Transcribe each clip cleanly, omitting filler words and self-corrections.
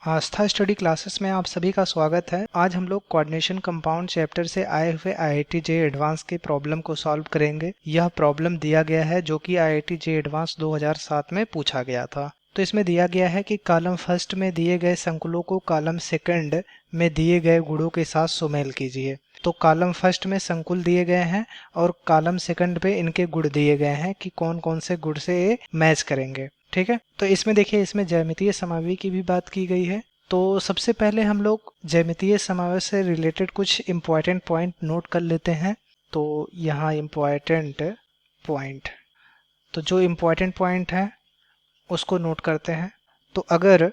आस्था study classes में आप सभी का स्वागत है। आज हम लोग कोऑर्डिनेशन कंपाउंड चैप्टर से आए हुए आईआईटी जे एडवांस के प्रॉब्लम को सॉल्व करेंगे। यह प्रॉब्लम दिया गया है जो कि आईआईटी जे एडवांस 2007 में पूछा गया था। तो इसमें दिया गया है कि कॉलम फर्स्ट में दिए गए संकुलों को कॉलम सेकंड में दिए गए गुणों के साथ सुमेल कीजिए। तो कॉलम फर्स्ट में संकुल दिए गए हैं और कॉलम सेकंड पे इनके गुण दिए गए हैं कि कौन कौन से गुण से ये मैच करेंगे। ठीक है, तो इसमें देखिए, इसमें ज्यामितीय समावि की भी बात की गई है। तो सबसे पहले हम लोग ज्यामितीय समावेश से रिलेटेड कुछ इम्पोर्टेंट पॉइंट नोट कर लेते हैं। तो यहाँ इम्पोर्टेंट पॉइंट, तो जो इम्पोर्टेंट पॉइंट है उसको नोट करते हैं। तो अगर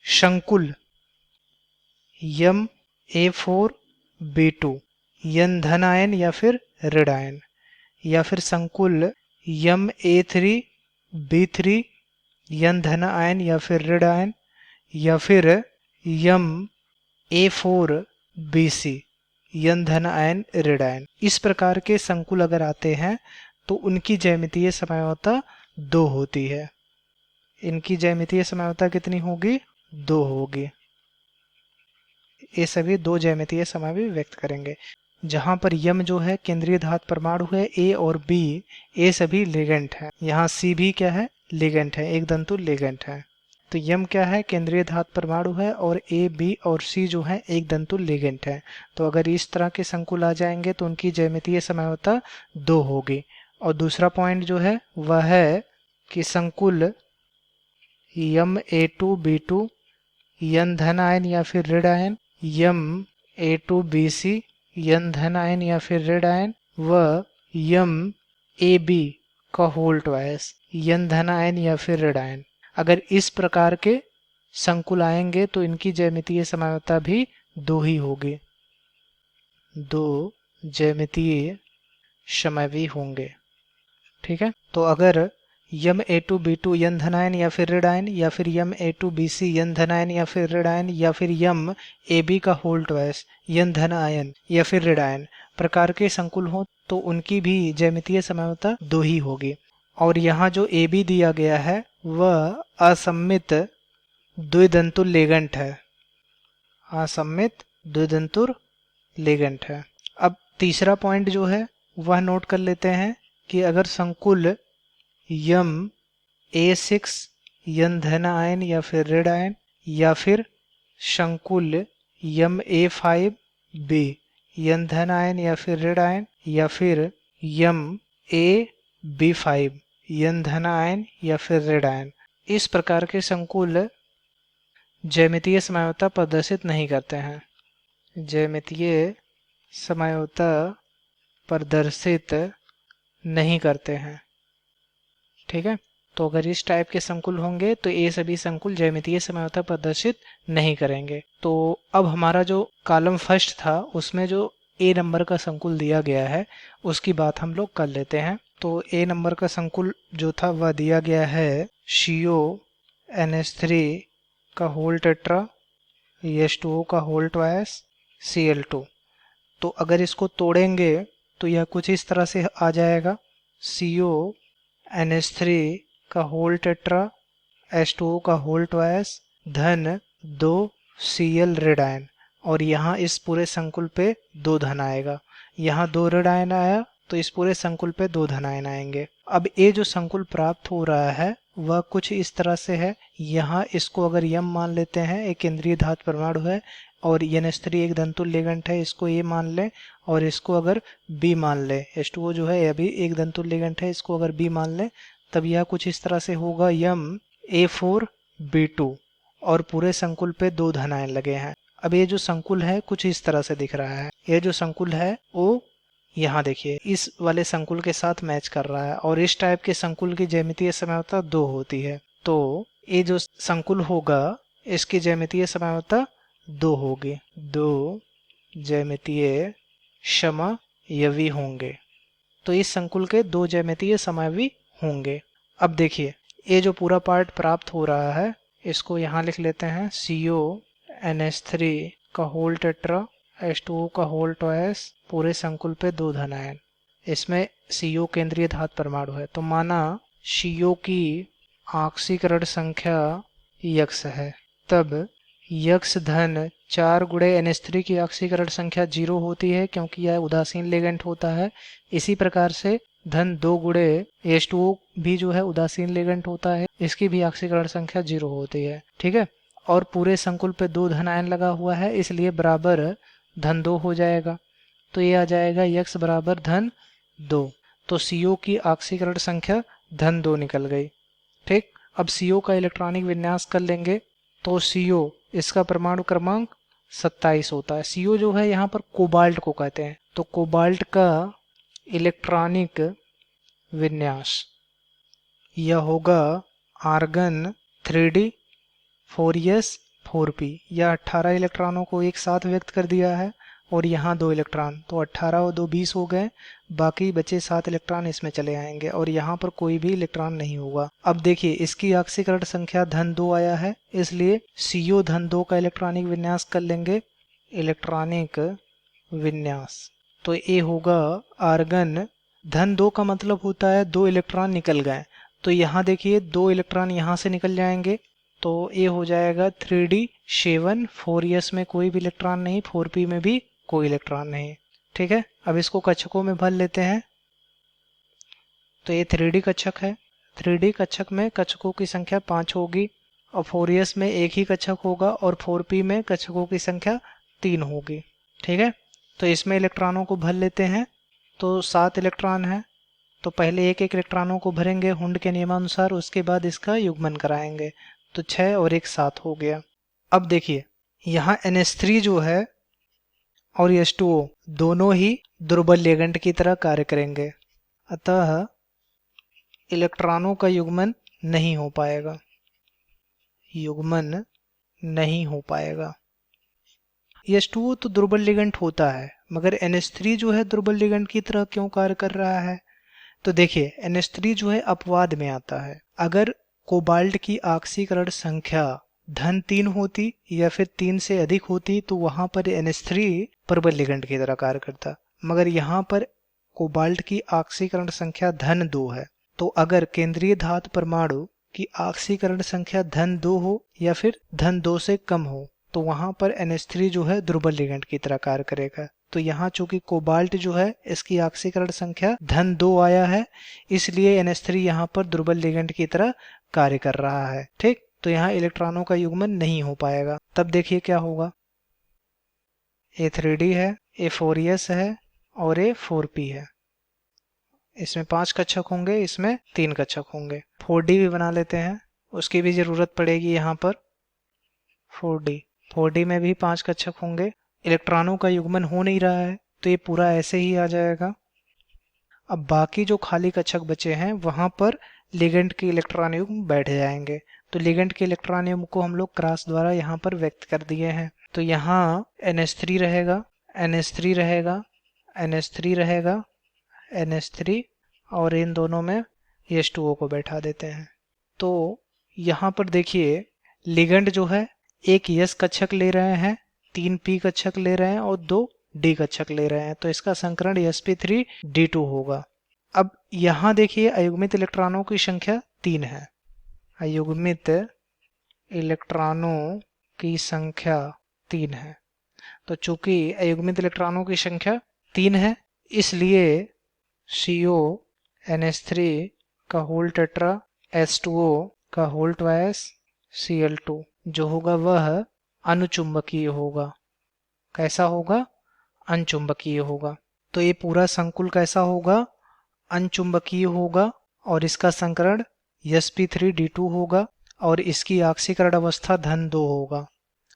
शंकुल यम A4B2 यन धन आयन या फिर ऋण आयन, या फिर संकुल यम A3B3 यन धन आयन या फिर ऋण आयन, या फिर यम A4BC यन धन आयन ऋण आयन, इस प्रकार के संकुल अगर आते हैं तो उनकी ज्यामितीय समयोता 2 होती है। इनकी ज्यामितीय समयोता कितनी होगी? 2 होगी। ये सभी 2 ज्यामितीय समावि व्यक्त करेंगे। जहां पर यम जो है केंद्रीय धातु परमाणु है, ए और बी ये सभी लिगेंड है। यहाँ सी भी क्या है? लिगेंड है, एक दंतु लिगेंड है। तो यम क्या है? केंद्रीय धातु परमाणु है और ए बी और सी जो है एक दंतु लिगेंड है। तो अगर इस तरह के संकुल आ जाएंगे तो उनकी ज्यामितीय समयोता 2 होगी। और दूसरा पॉइंट जो है वह है कि संकुल यम A2B2 यन धन आयन या फिर ऋण आयन, यम A2BC यन धन आयन या फिर ऋण आयन, व यम AB का होल ट्वाइस यन धन आयन या फिर ऋण आयन, अगर इस प्रकार के संकुल आएंगे तो इनकी ज्यामितीय समयोता भी 2 ही होगी। 2 ज्यामितीय समवी होंगे। ठीक है, तो अगर यम A2B2 यन धन आयन या फिर ऋण आयन, या फिर यम A2BC यन धन आयन या फिर ऋण आयन, या फिर यम AB का होल ट्वाइस यन धन आयन या फिर ऋण आयन प्रकार के संकुल हो तो उनकी भी ज्यामितीय समयोता 2 ही होगी। और यहाँ जो AB दिया गया है वह असम्मित द्विदंतुर लिगेंड है। असम्मित द्विदंतुर लिगेंड है। अब तीसरा पॉइंट जो है वह नोट कर लेते हैं कि अगर संकुल यम A6 यन धन आयन या फिर ऋण आयन, या फिर संकुल यम A5B यन धन आयन या फिर ऋण आयन, या फिर यम AB5 यन धन आयन या फिर ऋण आयन, इस प्रकार के संकुल ज्यामितीय समयोता प्रदर्शित नहीं करते हैं। ज्यामितीय समयोता प्रदर्शित नहीं करते हैं। ठीक है, तो अगर इस टाइप के संकुल होंगे तो ये सभी संकुल ज्यामितीय समयोता प्रदर्शित नहीं करेंगे। तो अब हमारा जो कॉलम फर्स्ट था उसमें जो ए नंबर का संकुल दिया गया है उसकी बात हम लोग कर लेते हैं। तो ए नंबर का संकुल जो था वह दिया गया है CONH3 का होल टेट्रा, H2O का होल ट्वाइस, Cl2। तो अगर इसको तोड़ेंगे तो यह कुछ इस तरह से आ जाएगा। CONH3 का होल टेट्रा, H2O का होल ट्वाइस, धन 2 Cl ऋण आयन, और यहाँ इस पूरे संकुल पे 2 धन आएगा। यहाँ 2 ऋण आयन आया तो इस पूरे संकुल पे 2 धन आयन आएंगे। अब ये जो संकुल प्राप्त हो रहा है वह कुछ इस तरह से है। यहाँ इसको अगर यम मान लेते हैं, एक केंद्रीय धातु परमाणु है, और NH3 एक दंतुल लिगेंड है, इसको ये मान लें, और इसको अगर B मान लें, H2O जो है यह भी एक दंतुल लिगेंड है, इसको अगर B मान लें, तब यह कुछ इस तरह से होगा यम A4B2 और पूरे संकुल पे 2 धन आयन लगे हैं। अब ये जो संकुल है कुछ इस तरह से दिख रहा है। ये जो संकुल है वो यहाँ देखिए इस वाले संकुल के साथ मैच कर रहा है, और इस टाइप के संकुल की ज्यामितीय समयोता 2 होती है। तो ये जो संकुल होगा इसकी ज्यामितीय समयोता 2 होगी। 2 ज्यामितीय समयवी होंगे। तो इस संकुल के 2 ज्यामितीय समयवी होंगे। अब देखिए ये जो पूरा पार्ट प्राप्त हो रहा है इसको यहाँ लिख लेते हैं। CONH3 का होल टेट्रा, H2O का होल ट्वाइस, पूरे संकुल पे 2 धन आयन। इसमें CO केंद्रीय धातु परमाणु है, तो माना CO की ऑक्सीकरण संख्या x है, तब यक्स धन 4 गुणे NH3 की ऑक्सीकरण संख्या 0 होती है क्योंकि यह उदासीन लिगेंड होता है। इसी प्रकार से धन 2 गुणे H2O भी जो है उदासीन लिगेंड होता है, इसकी भी ऑक्सीकरण संख्या 0 होती है। ठीक है, और पूरे संकुल पे 2 धन आयन लगा हुआ है, इसलिए बराबर धन 2 हो जाएगा। तो ये आ जाएगा यक्स बराबर धन 2। तो CO की ऑक्सीकरण संख्या धन 2 निकल गई। ठीक, अब CO का इलेक्ट्रॉनिक विन्यास कर लेंगे। तो CO इसका परमाणु क्रमांक 27 होता है। CO जो है यहाँ पर कोबाल्ट को कहते हैं। तो कोबाल्ट का इलेक्ट्रॉनिक विन्यास यह होगा आर्गन 3d 4s 4p। यह 18 इलेक्ट्रॉनों को एक साथ व्यक्त कर दिया है और यहाँ 2 इलेक्ट्रॉन, तो 18 और 2 20 हो गए। बाकी बचे 7 इलेक्ट्रॉन इसमें चले आएंगे और यहाँ पर कोई भी इलेक्ट्रॉन नहीं होगा। अब देखिए इसकी ऑक्सीकरण संख्या धन 2 आया है, इसलिए CO धन 2 का इलेक्ट्रॉनिक विन्यास कर लेंगे। इलेक्ट्रॉनिक विन्यास तो ये होगा आर्गन धन 2 का मतलब होता है 2 इलेक्ट्रॉन निकल गए। तो यहाँ देखिए 2 इलेक्ट्रॉन यहाँ से निकल जाएंगे, तो ये हो जाएगा 3d 7 4s में कोई भी इलेक्ट्रॉन नहीं, 4p में भी कोई इलेक्ट्रॉन नहीं। ठीक है, अब इसको कक्षकों में भर लेते हैं। तो ये 3d कक्षक है। 3d कक्षक में कक्षकों की संख्या 5 होगी और 4s में एक ही कक्षक होगा और 4p में कक्षकों की संख्या 3 होगी। ठीक है, तो इसमें इलेक्ट्रॉनों को भर लेते हैं। तो 7 इलेक्ट्रॉन है, तो पहले एक एक इलेक्ट्रॉनों को भरेंगे हुंड के नियमानुसार, उसके बाद इसका युग्मन कराएंगे। तो 6 और 1 7 हो गया। अब देखिए यहाँ NH3 जो है और H2O दोनों ही दुर्बल लिगेंड की तरह कार्य करेंगे, अतः इलेक्ट्रॉनों का युग्मन नहीं हो पाएगा। युग्मन नहीं हो पाएगा। H2O तो दुर्बल लिगेंड होता है, मगर NH3 जो है दुर्बल लिगेंड की तरह क्यों कार्य कर रहा है? तो देखिए NH3 जो है अपवाद में आता है। अगर कोबाल्ट की ऑक्सीकरण संख्या धन 3 होती या फिर 3 से अधिक होती तो वहां पर NH3 प्रबल लिगेंड की तरह कार्य करता, मगर यहाँ पर कोबाल्ट की ऑक्सीकरण संख्या धन 2 है। तो अगर केंद्रीय धातु परमाणु की ऑक्सीकरण संख्या धन 2 हो या फिर धन 2 से कम हो तो वहां पर NH3 जो है दुर्बल लिगेंड की तरह कार्य करेगा। तो यहाँ चूंकि कोबाल्ट जो है इसकी ऑक्सीकरण संख्या धन 2 आया है, इसलिए NH3 यहाँ पर दुर्बल लिगेंड की तरह कार्य कर रहा है। ठीक, तो यहाँ इलेक्ट्रॉनों का युग्मन नहीं हो पाएगा। तब देखिए क्या होगा, ये 3d है, ये 4s है और ये 4p है। इसमें 5 कक्षक होंगे, इसमें 3 कक्षक होंगे। 4d भी बना लेते हैं, उसकी भी जरूरत पड़ेगी यहाँ पर। 4d में भी 5 कक्षक होंगे। इलेक्ट्रॉनों का युग्मन हो नहीं रहा है तो ये पूरा ऐसे ही आ जाएगा। अब बाकी जो खाली कक्षक बचे हैं वहां पर लिगेंड के इलेक्ट्रॉन युग्म बैठ जाएंगे। तो लिगेंड के इलेक्ट्रॉन युग्म को हम लोग क्रॉस द्वारा यहाँ पर व्यक्त कर दिए हैं। तो यहाँ NH3 रहेगा, NH3 रहेगा, NH3 रहेगा, NH3 और इन दोनों में H2O को बैठा देते हैं। तो यहाँ पर देखिए लिगेंड जो है एक यस कक्षक ले रहे हैं, 3 p कक्षक ले रहे हैं और 2 d कक्षक ले रहे हैं, तो इसका संकरण sp3d2 होगा। अब यहाँ देखिए अयुग्मित इलेक्ट्रॉनों की संख्या 3 है। अयुग्मित इलेक्ट्रॉनों की संख्या 3 है। तो चूंकि अयुग्मित इलेक्ट्रॉनों की संख्या 3 है, इसलिए CO NH3 का होल टेट्रा H2O का होल ट्वाइस Cl2 जो होगा वह अनुचुंबकीय होगा। कैसा होगा? अनचुंबकीय होगा। तो ये पूरा संकुल कैसा होगा? अनचुंबकीय होगा और इसका संकरण sp3d2 होगा और इसकी ऑक्सीकरण अवस्था धन 2 होगा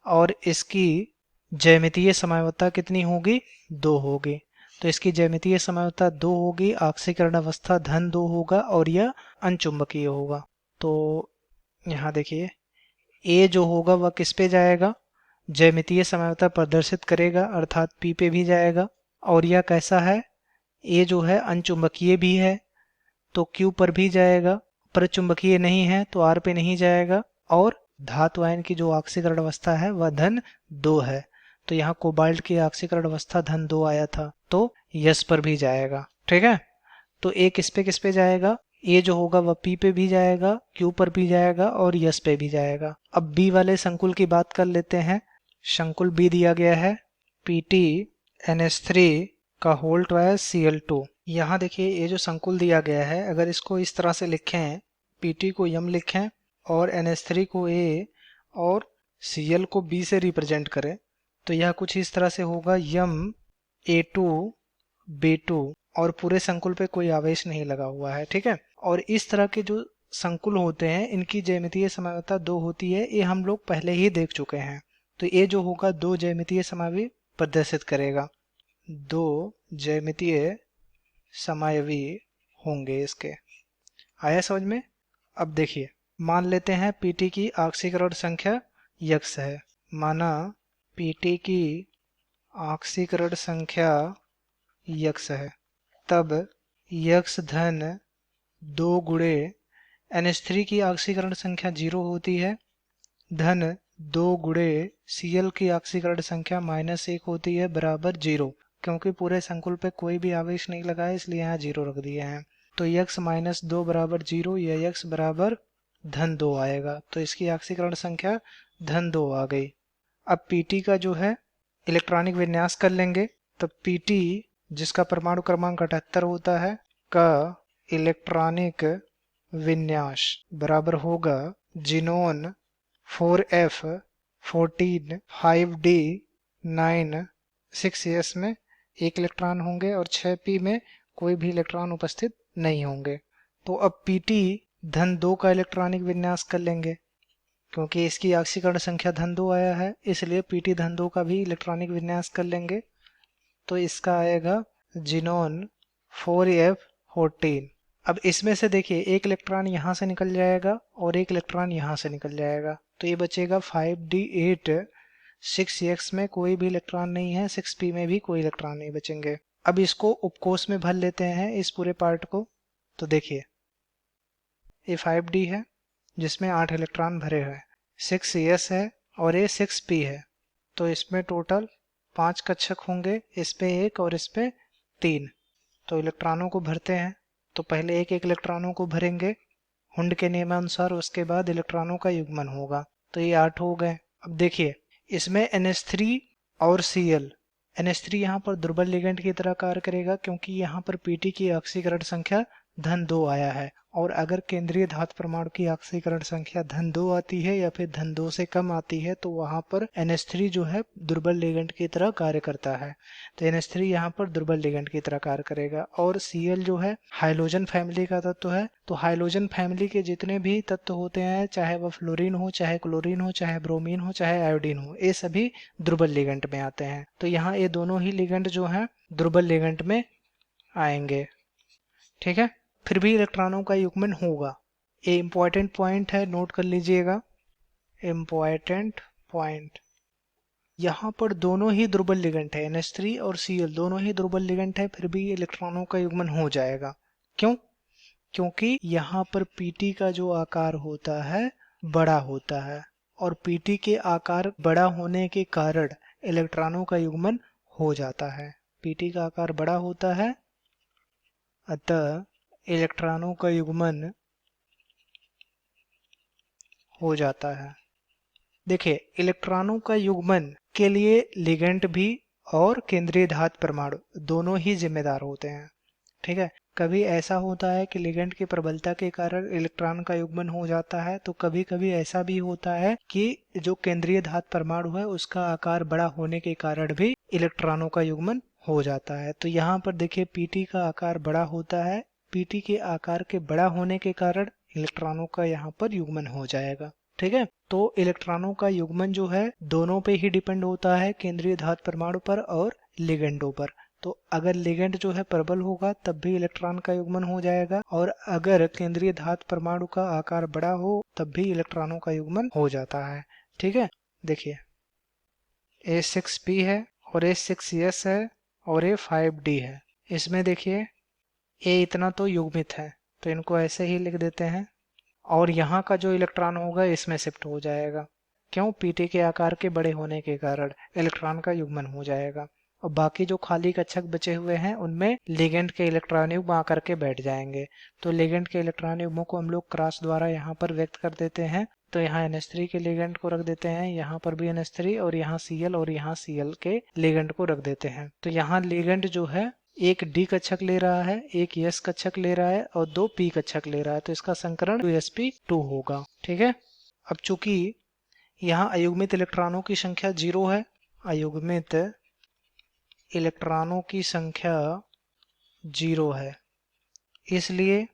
और इसकी ज्यामितीय समयावता कितनी होगी? 2 होगी। तो इसकी ज्यामितीय समयावता 2 होगी, ऑक्सीकरण अवस्था धन 2 होगा और यह अनचुंबकीय होगा। तो यहाँ देखिए A जो होगा वह किस पे जाएगा? ज्यामितीय समयावता प्रदर्शित करेगा, अर्थात P पे भी जाएगा। और यह कैसा है? A जो है अनचुंबकीय भी है तो Q पर भी जाएगा, परचुंबकीय नहीं है तो R पे नहीं जाएगा और धातु आयन की जो ऑक्सीकरण अवस्था है वह धन 2 है। तो यहाँ कोबाल्ट की ऑक्सीकरण अवस्था धन 2 आया था तो यस पर भी जाएगा। ठीक है, तो A किस पे जाएगा? ए जो होगा वह पी पे भी जाएगा, क्यू पर भी जाएगा और यस पे भी जाएगा। अब बी वाले संकुल की बात कर लेते हैं। संकुल बी दिया गया है Pt NH3 का होल ट्वाइस Cl2। यहाँ देखिए ये जो संकुल दिया गया है, अगर इसको इस तरह से लिखें, Pt को यम लिखें और NH3 को ए और Cl को बी से रिप्रेजेंट करें, तो यह कुछ इस तरह से होगा, यम A2 B2 और पूरे संकुल पे कोई आवेश नहीं लगा हुआ है। ठीक है, और इस तरह के जो संकुल होते हैं इनकी ज्यामितीय समावयवता 2 होती है, ये हम लोग पहले ही देख चुके हैं। तो ये जो होगा 2 ज्यामितीय समावयवी प्रदर्शित करेगा, 2 ज्यामितीय समावयवी होंगे इसके। आया समझ में? अब देखिए, मान लेते हैं Pt की ऑक्सीकरण संख्या यक्स है। माना Pt की ऑक्सीकरण संख्या यक्स है, तब यक्स धन 2 गुणे NH3 की ऑक्सीकरण संख्या 0 होती है, धन 2 गुणे Cl की ऑक्सीकरण संख्या -1 होती है, बराबर 0। क्योंकि पूरे संकुल पे कोई भी आवेश नहीं लगा है इसलिए यहाँ 0 रख दिए हैं। तो यक्स -2 बराबर 0 या यक्स बराबर धन 2 आएगा। तो इसकी ऑक्सीकरण संख्या धन 2 आ गई। अब Pt का जो है इलेक्ट्रॉनिक विन्यास कर लेंगे। तो Pt जिसका परमाणु क्रमांक 78 होता है का इलेक्ट्रॉनिक विन्यास बराबर होगा जिनोन 4f 14 5d 9 6s में 1 इलेक्ट्रॉन होंगे और 6p में कोई भी इलेक्ट्रॉन उपस्थित नहीं होंगे। तो अब Pt धन 2 का इलेक्ट्रॉनिक विन्यास कर लेंगे, क्योंकि इसकी ऑक्सीकरण संख्या धन 2 आया है, इसलिए Pt धन 2 का भी इलेक्ट्रॉनिक विन्यास कर लेंगे। तो इसका आएगा जिनोन 4f14। अब इसमें से देखिए एक इलेक्ट्रॉन यहाँ से निकल जाएगा और एक इलेक्ट्रॉन यहाँ से निकल जाएगा, तो ये बचेगा 5d8। 6x में कोई भी इलेक्ट्रॉन नहीं है, 6p में भी कोई इलेक्ट्रॉन नहीं बचेंगे। अब इसको उपकोष में भर लेते हैं इस पूरे पार्ट को। तो देखिए ये 5d है जिसमें 8 इलेक्ट्रॉन भरे हुए हैं, 6s है और ये 6p है। तो इसमें टोटल 5 कक्षक होंगे, इस पे 1 और इस पे 3। तो इलेक्ट्रॉनों को भरते हैं। तो पहले एक एक इलेक्ट्रॉनों को भरेंगे हुंड के नियमानुसार, उसके बाद इलेक्ट्रॉनों का युग्मन होगा। तो ये 8 हो गए। अब देखिए इसमें NH3 और Cl, NH3 यहाँ पर दुर्बल लिगेंड की तरह कार्य करेगा, क्योंकि यहाँ पर Pt की ऑक्सीकरण संख्या धन 2 आया है, और अगर केंद्रीय धातु परमाणु की ऑक्सीकरण संख्या धन 2 आती है या फिर धन 2 से कम आती है तो वहां पर NH3 जो है दुर्बल लिगेंड की तरह कार्य करता है। तो NH3 यहाँ पर दुर्बल लिगेंड की तरह कार्य करेगा। और Cl जो है हाइड्रोजन फैमिली का तत्व है, तो हाइड्रोजन फैमिली के जितने भी तत्व होते हैं, चाहे वह फ्लोरीन हो, चाहे क्लोरीन हो, चाहे ब्रोमीन हो, चाहे आयोडीन हो, ये सभी दुर्बल लिगेंड में आते हैं। तो यहाँ ये दोनों ही लिगेंड जो है दुर्बल लिगेंड में आएंगे। ठीक है, फिर भी इलेक्ट्रॉनों का युग्मन होगा। ये इंपॉर्टेंट पॉइंट है, नोट कर लीजिएगा। इंपॉर्टेंट पॉइंट, यहाँ पर दोनों ही दुर्बल लिगेंड है, NH3 और Cl दोनों ही दुर्बल लिगेंड है, फिर भी इलेक्ट्रॉनों का युग्मन हो जाएगा। क्यों? क्योंकि यहाँ पर Pt का जो आकार होता है बड़ा होता है, और Pt के आकार बड़ा होने के कारण इलेक्ट्रॉनों का युग्मन हो जाता है। Pt का आकार बड़ा होता है, अतः इलेक्ट्रॉनों का युग्मन हो जाता है। देखिए इलेक्ट्रॉनों का युग्मन के लिए लिगेंड भी और केंद्रीय धातु परमाणु दोनों ही जिम्मेदार होते हैं। ठीक है, कभी ऐसा होता है कि लिगेंड की प्रबलता के कारण इलेक्ट्रॉन का युग्मन हो जाता है, तो कभी कभी ऐसा भी होता है कि जो केंद्रीय धातु परमाणु है उसका आकार बड़ा होने के कारण भी इलेक्ट्रॉनों का युग्मन हो जाता है। तो यहाँ पर देखिए Pt का आकार बड़ा होता है, Pt के आकार के बड़ा होने के कारण इलेक्ट्रॉनों का यहाँ पर युग्मन हो जाएगा। ठीक है, तो इलेक्ट्रॉनों का युग्मन जो है दोनों पे ही डिपेंड होता है, केंद्रीय धातु परमाणु पर और लिगेंडों पर। तो अगर लिगेंड जो है प्रबल होगा तब भी इलेक्ट्रॉन का युग्मन हो जाएगा, और अगर केंद्रीय धातु परमाणु का आकार बड़ा हो तब भी इलेक्ट्रॉनों का युग्मन हो जाता है। ठीक है, देखिए A6P है और A6S है और A5D है। इसमें देखिए A इतना तो युग्मित है, तो इनको ऐसे ही लिख देते हैं, और यहाँ का जो इलेक्ट्रॉन होगा इसमें शिफ्ट हो जाएगा। क्यों? Pt के आकार के बड़े होने के कारण इलेक्ट्रॉन का युग्मन हो जाएगा। और बाकी जो खाली कक्षक बचे हुए हैं उनमें लिगेंड के इलेक्ट्रॉन युग्म आकर के बैठ जाएंगे। तो लिगेंड के इलेक्ट्रॉन युग्मों को हम लोग क्रॉस द्वारा यहाँ पर व्यक्त कर देते हैं। तो यहाँ NH3 के लिगेंड को रख देते हैं, यहाँ पर भी NH3 और यहाँ Cl और यहाँ Cl के लिगेंड को रख देते हैं। तो यहाँ लिगेंड जो है एक D कक्षक ले रहा है, एक S कक्षक ले रहा है और 2 P कक्षक ले रहा है। तो इसका संकरण 2sp2 होगा। ठीक है। अब चूंकि यहाँ अयुग्मित इलेक्ट्रॉनों की संख्या 0 है, अयुग्मित इलेक्ट्रॉनों की संख्या 0 है, इसलिए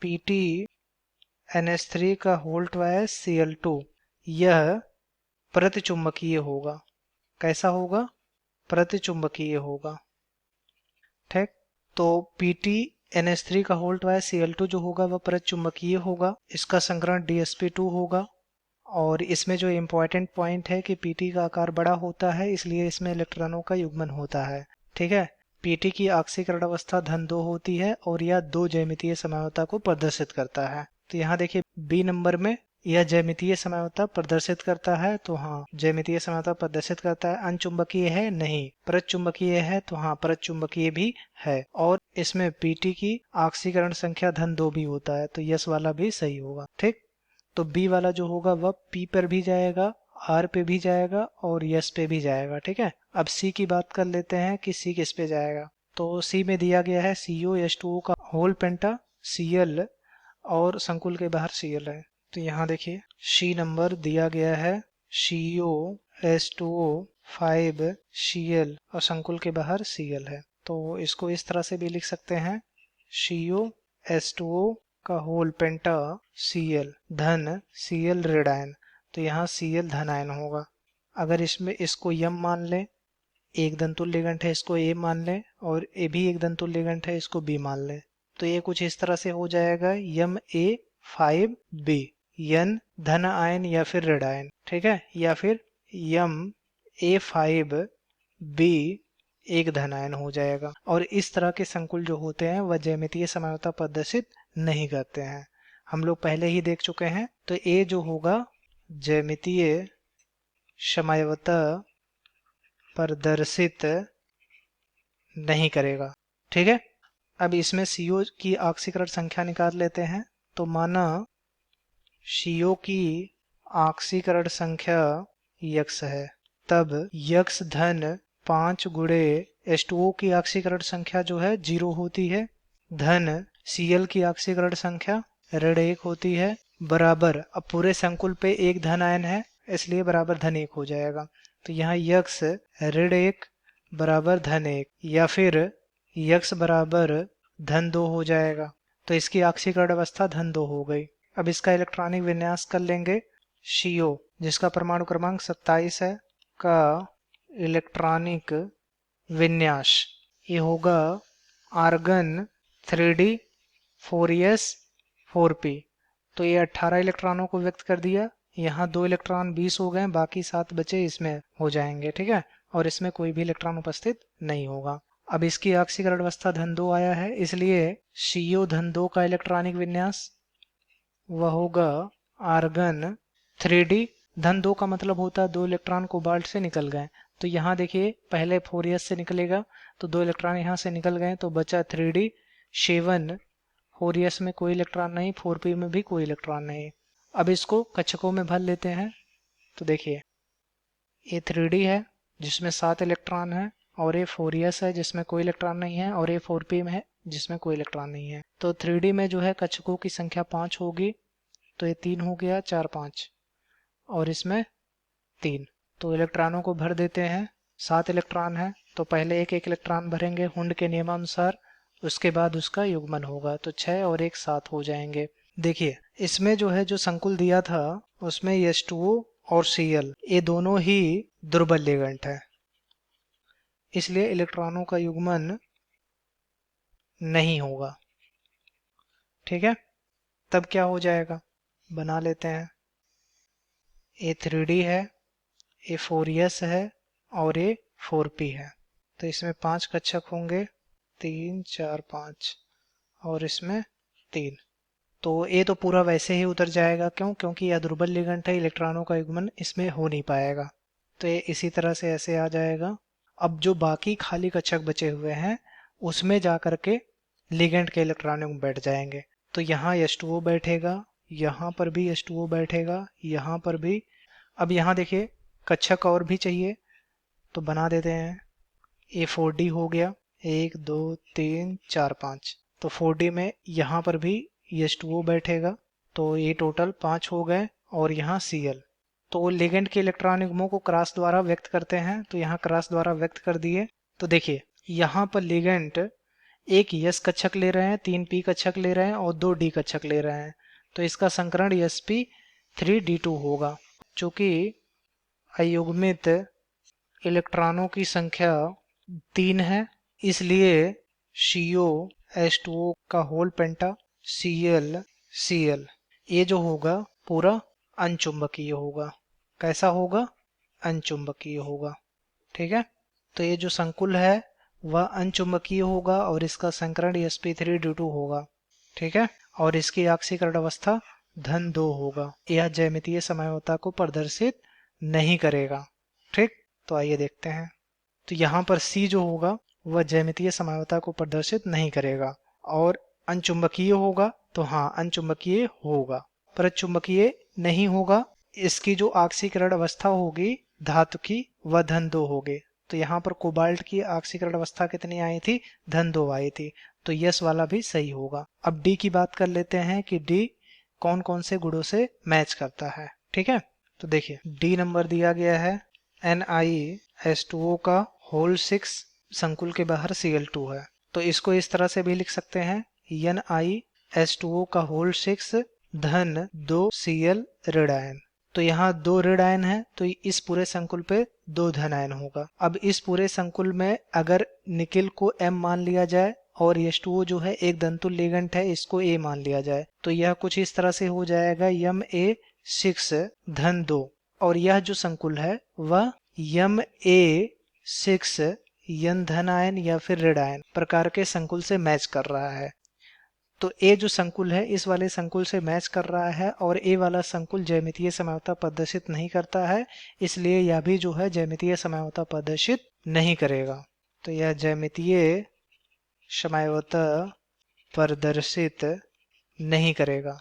Pt NH3 का होल ट्वाइस Cl2 यह प्रतिचुंबकीय होगा। कैसा होगा? प्रतिचुंबकीय होगा। ठीक। तो Pt NH3 का होल ट्वाइस Cl2 जो होगा वह प्रतिचुंबकीय होगा। इसका संकरण DsP2 होगा। और इसमें जो इम्पोर्टेंट पॉइंट है कि Pt का आकार बड़ा होता है, इसलिए इसमें इलेक्ट्रॉनों का युग्मन होता है। ठीक है। Pt की ऑक्सीकरण अवस्था धन 2 होती है और यह 2 ज्यामितीय समझौता को प्रदर्शित करता है। तो यहाँ देखिए बी नंबर में यह ज्यामितीय समझौता प्रदर्शित करता है। तो हाँ, ज्यामितीय समझौता प्रदर्शित करता है। अनचुंबकीय है? नहीं। परचुंबकीय है? तो हाँ, परचुंबकीय भी है। और इसमें Pt की ऑक्सीकरण संख्या धन 2 भी होता है। तो यस वाला भी सही होगा। ठीक। तो बी वाला जो होगा वह P पर भी जाएगा, R पे भी जाएगा और यस पे भी जाएगा। ठीक है। अब C की बात कर लेते हैं कि C किस पे जाएगा। तो C में दिया गया है COH2O का होल पेंटा Cl और संकुल के बाहर Cl है। तो यहाँ देखिए C नंबर दिया गया है COH2O 5Cl और संकुल के बाहर Cl है। तो इसको इस तरह से भी लिख सकते हैं COH2O का होल पेंटा Cl धन Cl रेड आयन। तो यहाँ Cl धन आयन होगा। अगर इसमें इसको यम मान लें, एक दंतुल लिगेंड है, इसको A मान लें, और ए भी एक दंतुल लिगेंड है, इसको B मान लें, तो ये कुछ इस तरह से हो जाएगा यम A5B, यन धन आयन या फिर रेड आयन। ठीक है। या फिर यम A5B एक धन आयन हो जाएगा। और इस तरह के संकुल जो होते हैं वह ज्यामितीय समझौता प्रदर्शित नहीं करते हैं। हम लोग पहले ही देख चुके हैं। तो ए जो होगा ज्यामितीय समझौता प्रदर्शित नहीं करेगा। ठीक है। अब इसमें CO की ऑक्सीकरण संख्या निकाल लेते हैं। तो माना CO की ऑक्सीकरण संख्या यक्स है, तब यक्स धन 5 गुणे H2O की ऑक्सीकरण संख्या जो है 0 होती है, धन Cl की ऑक्सीकरण संख्या ऋण 1 होती है, बराबर, अब पूरे संकुल पे एक धन आयन है इसलिए बराबर धन 1 हो जाएगा। तो यहाँ यक्स ऋण 1 बराबर धन 1 या फिर यक्स बराबर धन 2 हो जाएगा। तो इसकी ऑक्सीकरण अवस्था धन 2 हो गई। अब इसका इलेक्ट्रॉनिक विन्यास कर लेंगे। CO जिसका परमाणु क्रमांक 27 है का इलेक्ट्रॉनिक विन्यास ये होगा आर्गन 3D 4s 4p। तो ये 18 इलेक्ट्रॉनों को व्यक्त कर दिया। यहाँ 2 इलेक्ट्रॉन 20 हो गए, बाकी 7 बचे इसमें हो जाएंगे। ठीक है। और इसमें कोई भी इलेक्ट्रॉन उपस्थित नहीं होगा। अब इसकी ऑक्सीकरण अवस्था धन 2 आया है, इसलिए CO धन 2 का इलेक्ट्रॉनिक विन्यास वह होगा आर्गन 3D धन 2 का मतलब होता है 2 इलेक्ट्रॉन कोबाल्ट से निकल गए। तो यहाँ देखिए पहले 4s से निकलेगा, तो 2 इलेक्ट्रॉन यहाँ से निकल गए, तो बचा 3D 7। 4s में कोई इलेक्ट्रॉन नहीं, 4p में भी कोई इलेक्ट्रॉन नहीं। अब इसको कक्षकों में भर लेते हैं। तो देखिए ये 3D है जिसमें 7 इलेक्ट्रॉन है, और ये 4s है जिसमें कोई इलेक्ट्रॉन नहीं है, और ये 4p में है जिसमें कोई इलेक्ट्रॉन नहीं है। तो 3D में जो है कक्षकों की संख्या 5 होगी। तो ये 3 हो गया, 4 5, और इसमें 3। तो इलेक्ट्रॉनों को भर देते हैं। 7 इलेक्ट्रॉन है तो पहले एक एक इलेक्ट्रॉन भरेंगे हुंड के नियमानुसार, उसके बाद उसका युग्मन होगा। तो 6 और 1 7 हो जाएंगे। देखिए इसमें जो है जो संकुल दिया था उसमें H2O और Cl ये दोनों ही दुर्बल लिगेंड है, इसलिए इलेक्ट्रॉनों का युग्मन नहीं होगा। ठीक है। तब क्या हो जाएगा, बना लेते हैं। ये 3D है, ये 4s है और ये 4p है। तो इसमें 5 कक्षक होंगे, 3 4 5, और इसमें 3। तो ये तो पूरा वैसे ही उतर जाएगा। क्यों? क्योंकि यह दुर्बल लिगेंड है, इलेक्ट्रॉनों का युग्मन इसमें हो नहीं पाएगा। तो ये इसी तरह से ऐसे आ जाएगा, अब जो बाकी खाली कक्षक बचे हुए हैं उसमें जा करके लिगेंड के इलेक्ट्रॉन बैठ जाएंगे। तो यहाँ H2O बैठेगा, यहाँ पर भी H2O बैठेगा, यहाँ पर भी। अब यहाँ देखिए कक्षक और भी चाहिए तो बना देते हैं। ये 4D हो गया, 1 2 3 4 5। तो 4D में यहाँ पर भी H2O बैठेगा, तो ये टोटल 5 हो गए। और यहाँ Cl। तो लिगेंड के इलेक्ट्रॉन युग्मों को क्रॉस द्वारा व्यक्त करते हैं, तो यहाँ क्रॉस द्वारा व्यक्त कर दिए। तो देखिए यहाँ पर लिगेंड एक S कक्षक ले रहे हैं, 3 P कक्षक ले रहे हैं और 2 D कक्षक ले रहे हैं। तो इसका संकरण sp3d2 होगा। चूंकि अयुग्मित इलेक्ट्रॉनों की संख्या 3 है, इसलिए CO H2O का होल पेंटा Cl ये जो होगा पूरा अनचुंबकीय होगा। कैसा होगा? अनचुंबकीय होगा। ठीक है, तो ये जो संकुल है वह अनचुंबकीय होगा और इसका संकरण sp3d2 होगा। ठीक है, और इसकी ऑक्सीकरण अवस्था धन 2 होगा। यह ज्यामितीय समझौता को प्रदर्शित नहीं करेगा। ठीक, तो आइए देखते हैं। तो यहाँ पर C जो होगा वह ज्यामितीय समझौता को प्रदर्शित नहीं करेगा और अनचुंबकीय होगा। तो हाँ, अनचुंबकीय होगा, पर चुंबकीय नहीं होगा। इसकी जो ऑक्सीकरण अवस्था होगी धातु की वह धन 2 होगी। तो यहाँ पर कोबाल्ट की ऑक्सीकरण अवस्था कितनी आई थी? धन 2 आई थी। तो यस वाला भी सही होगा। अब डी की बात कर लेते हैं कि डी कौन कौन से गुणों से मैच करता है। ठीक है, तो देखिए डी नंबर दिया गया है NiH2O का होल 6, संकुल के बाहर Cl2 है। तो इसको इस तरह से भी लिख सकते हैं NiH2O का होल 6 धन 2 Cl ऋण आयन। तो यहाँ 2 ऋण आयन है, तो इस पूरे संकुल पे 2 धन आयन होगा। अब इस पूरे संकुल में अगर निकिल को M मान लिया जाए और H2O जो है एक दंतुल लिगेंड है, इसको A मान लिया जाए, तो यह कुछ इस तरह से हो जाएगा Ma6 धन 2। और यह जो संकुल है वह Ma6 यन धन आयन या फिर ऋण आयन प्रकार के संकुल से मैच कर रहा है। तो ए जो संकुल है इस वाले संकुल से मैच कर रहा है और ए वाला संकुल ज्यामितीय समझौता प्रदर्शित नहीं करता है, इसलिए यह भी जो है ज्यामितीय समझौता प्रदर्शित नहीं करेगा। तो यह ज्यामितीय समझौता प्रदर्शित नहीं करेगा।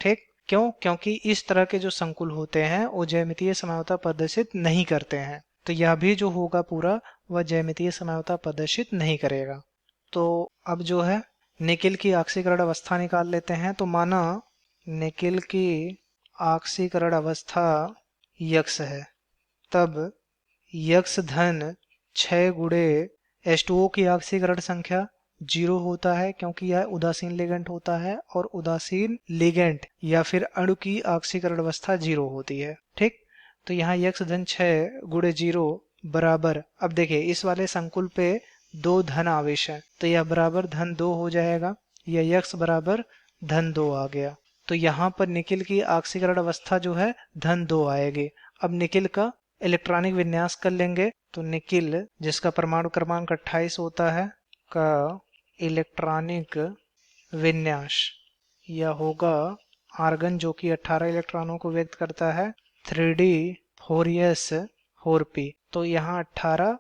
ठीक, क्यों? क्योंकि इस तरह के जो संकुल होते हैं वो ज्यामितीय समझौता प्रदर्शित नहीं करते हैं। तो यह भी जो होगा पूरा वह ज्यामितीय समझौता प्रदर्शित नहीं करेगा। तो अब जो है निकिल की ऑक्सीकरण अवस्था निकाल लेते हैं। तो माना निकिल की ऑक्सीकरण अवस्था यक्स है, तब यक्स धन 6 गुणे H2O की ऑक्सीकरण संख्या 0 होता है, क्योंकि यह उदासीन लिगेंड होता है और उदासीन लिगेंड या फिर अणु की ऑक्सीकरण अवस्था 0 होती है। ठीक, तो यहाँ यक्स धन 6 गुणे 0 बराबर, अब देखिए इस वाले संकुल पे 2 धन आवेश है, तो यह बराबर धन 2 हो जाएगा। यह यक्स बराबर धन 2 आ गया। तो यहाँ पर निकिल की ऑक्सीकरण अवस्था जो है धन 2 आएगी। अब निकिल का इलेक्ट्रॉनिक विन्यास कर लेंगे। तो निकिल जिसका परमाणु क्रमांक 28 होता है का इलेक्ट्रॉनिक विन्यास यह होगा आर्गन, जो कि 18 इलेक्ट्रॉनों को व्यक्त करता है, 3D 4s 4p। तो यहाँ 18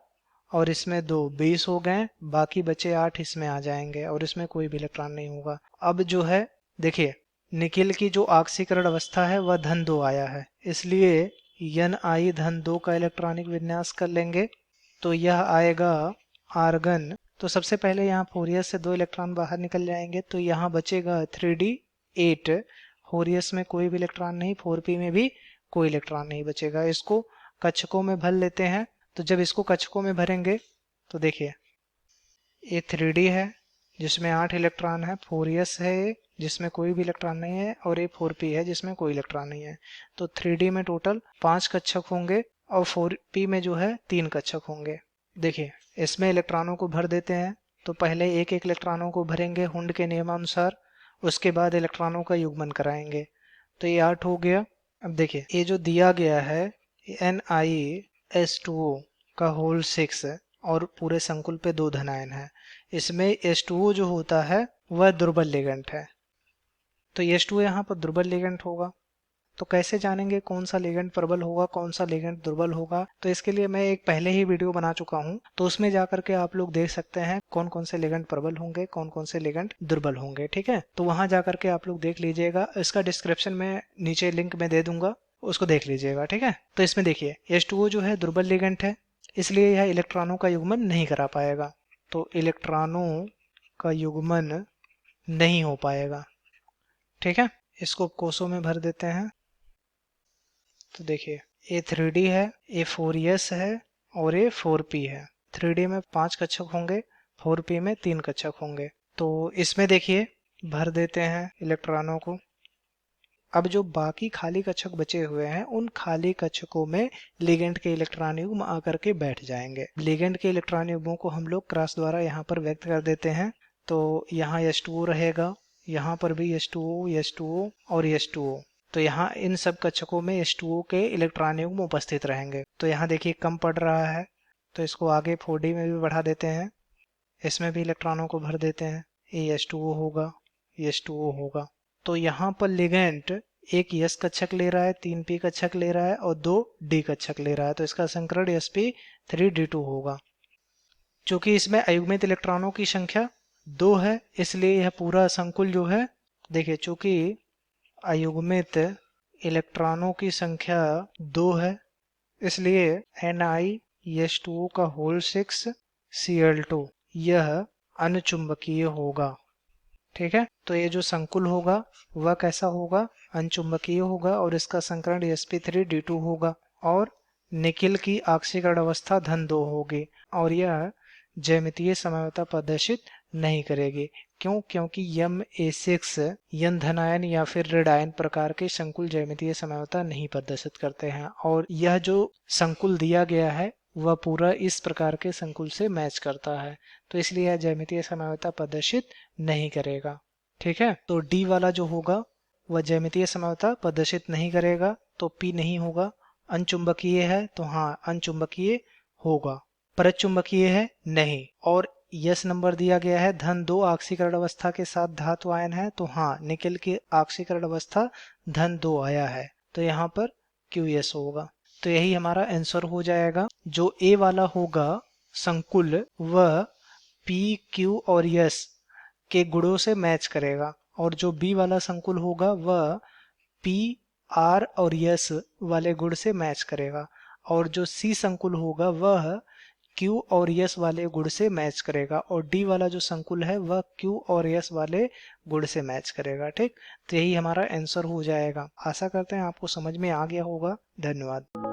और इसमें 2 20 हो गए, बाकी बचे 8 इसमें आ जाएंगे और इसमें कोई भी इलेक्ट्रॉन नहीं होगा। अब जो है देखिए निकिल की जो ऑक्सीकरण अवस्था है वह धन 2 आया है, इसलिए Ni धन 2 का इलेक्ट्रॉनिक विन्यास कर लेंगे। तो यह आएगा आर्गन। तो सबसे पहले यहाँ 4s से 2 इलेक्ट्रॉन बाहर निकल जाएंगे, तो यहाँ बचेगा 3D 8। 4s में कोई भी इलेक्ट्रॉन नहीं, 4p में भी कोई इलेक्ट्रॉन नहीं बचेगा। इसको कक्षकों में भर लेते हैं। तो जब इसको कक्षकों में भरेंगे तो देखिए ये 3D है जिसमें 8 इलेक्ट्रॉन है, 4s है जिसमें कोई भी इलेक्ट्रॉन नहीं है, और ये 4p है जिसमें कोई इलेक्ट्रॉन नहीं है। तो 3D में टोटल 5 कक्षक होंगे और 4p में जो है 3 कक्षक होंगे। देखिए इसमें इलेक्ट्रॉनों को भर देते हैं। तो पहले एक एक इलेक्ट्रॉनों को भरेंगे हुंड के नियमानुसार, उसके बाद इलेक्ट्रॉनों का युग्मन कराएंगे। तो ये 8 हो गया। अब देखिए ये जो दिया गया है NiH2O का होल 6 और पूरे संकुल पे 2 धन आयन है, इसमें H2O जो होता है वह दुर्बल लिगेंड है। तो H2O यहाँ पर दुर्बल लिगेंड होगा। तो कैसे जानेंगे कौन सा लिगेंड प्रबल होगा कौन सा लिगेंड दुर्बल होगा? तो इसके लिए मैं एक पहले ही वीडियो बना चुका हूं, तो उसमें जाकर के आप लोग देख सकते हैं कौन कौन से लिगेंड प्रबल होंगे कौन कौन से लिगेंड दुर्बल होंगे। ठीक है, तो वहां जाकर के आप लोग देख लीजिएगा, इसका डिस्क्रिप्शन में नीचे लिंक में दे दूंगा, उसको देख लीजिएगा। ठीक है, तो इसमें देखिए H2O जो है दुर्बल लिगेंड है, इसलिए यह इलेक्ट्रॉनों का युग्मन नहीं करा पाएगा, तो इलेक्ट्रॉनों का युग्मन नहीं हो पाएगा। ठीक है, इसको कोषों में भर देते हैं। तो देखिए A3D है, A4S है और A4P है। 3D में 5 कक्षक होंगे, 4P में 3 कक्षक होंगे। तो इसमें देखिए भर देते हैं इलेक्ट्रॉनों को। अब जो बाकी खाली कक्षक बचे हुए हैं उन खाली कक्षकों में लिगेंड के इलेक्ट्रॉन युग्म आकर के बैठ जाएंगे। लिगेंड के इलेक्ट्रॉन युग्मों को हम लोग क्रॉस द्वारा यहाँ पर व्यक्त कर देते हैं। तो यहाँ H2O रहेगा, यहाँ पर भी H2O, H2O और H2O। तो यहाँ इन सब कक्षकों में H2O के इलेक्ट्रॉन युग्म उपस्थित रहेंगे। तो यहाँ देखिए कम पड़ रहा है, तो इसको आगे 4D में भी बढ़ा देते हैं, इसमें भी इलेक्ट्रॉनों को भर देते हैं। ये H2O होगा, H2O होगा। तो यहाँ पर लिगेंड एक S कक्षक ले रहा है, 3 P कक्षक ले रहा है और 2 D कक्षक ले रहा है, तो इसका संकरण sp3d2 होगा। चूंकि इसमें अयुग्मित इलेक्ट्रॉनों की संख्या 2 है, इसलिए यह पूरा संकुल जो है, देखिए चूंकि अयुग्मित इलेक्ट्रॉनों की संख्या 2 है, इसलिए NiH2O का होल 6 Cl2 यह अनचुंबकीय होगा। ठीक है, तो ये जो संकुल होगा वह कैसा होगा? अनचुंबकीय होगा और इसका संकरण sp3d2 होगा और निकिल की ऑक्सीकरण अवस्था धन 2 होगी और यह ज्यामितीय समझौता प्रदर्शित नहीं करेगी। क्यों? क्योंकि Ma6 यन धन आयन या फिर ऋण आयन प्रकार के संकुल ज्यामितीय समझौता नहीं प्रदर्शित करते हैं और यह जो संकुल दिया गया है वह पूरा इस प्रकार के संकुल से मैच करता है, तो इसलिए यह ज्यामितीय समझौता प्रदर्शित नहीं करेगा। ठीक है, तो D वाला जो होगा वह ज्यामितीय समझौता प्रदर्शित नहीं करेगा, तो P नहीं होगा। अनचुंबकीय है तो हाँ अनचुंबकीय होगा, परचुंबकीय है नहीं। और यस नंबर दिया गया है धन 2 ऑक्सीकरण अवस्था के साथ धातु आयन है, तो हाँ निकिल की ऑक्सीकरण अवस्था धन 2 आया है, तो यहाँ पर QS होगा। तो यही हमारा आंसर हो जाएगा। जो A वाला होगा संकुल वह P, Q और S के गुणों से मैच करेगा और जो B वाला संकुल होगा वह P, R और S वाले गुण से मैच करेगा और जो C संकुल होगा वह Q और S वाले गुण से मैच करेगा और D वाला जो संकुल है वह Q और S वाले गुण से मैच करेगा। ठीक, तो यही हमारा आंसर हो जाएगा। आशा करते हैं आपको समझ में आ गया होगा। धन्यवाद।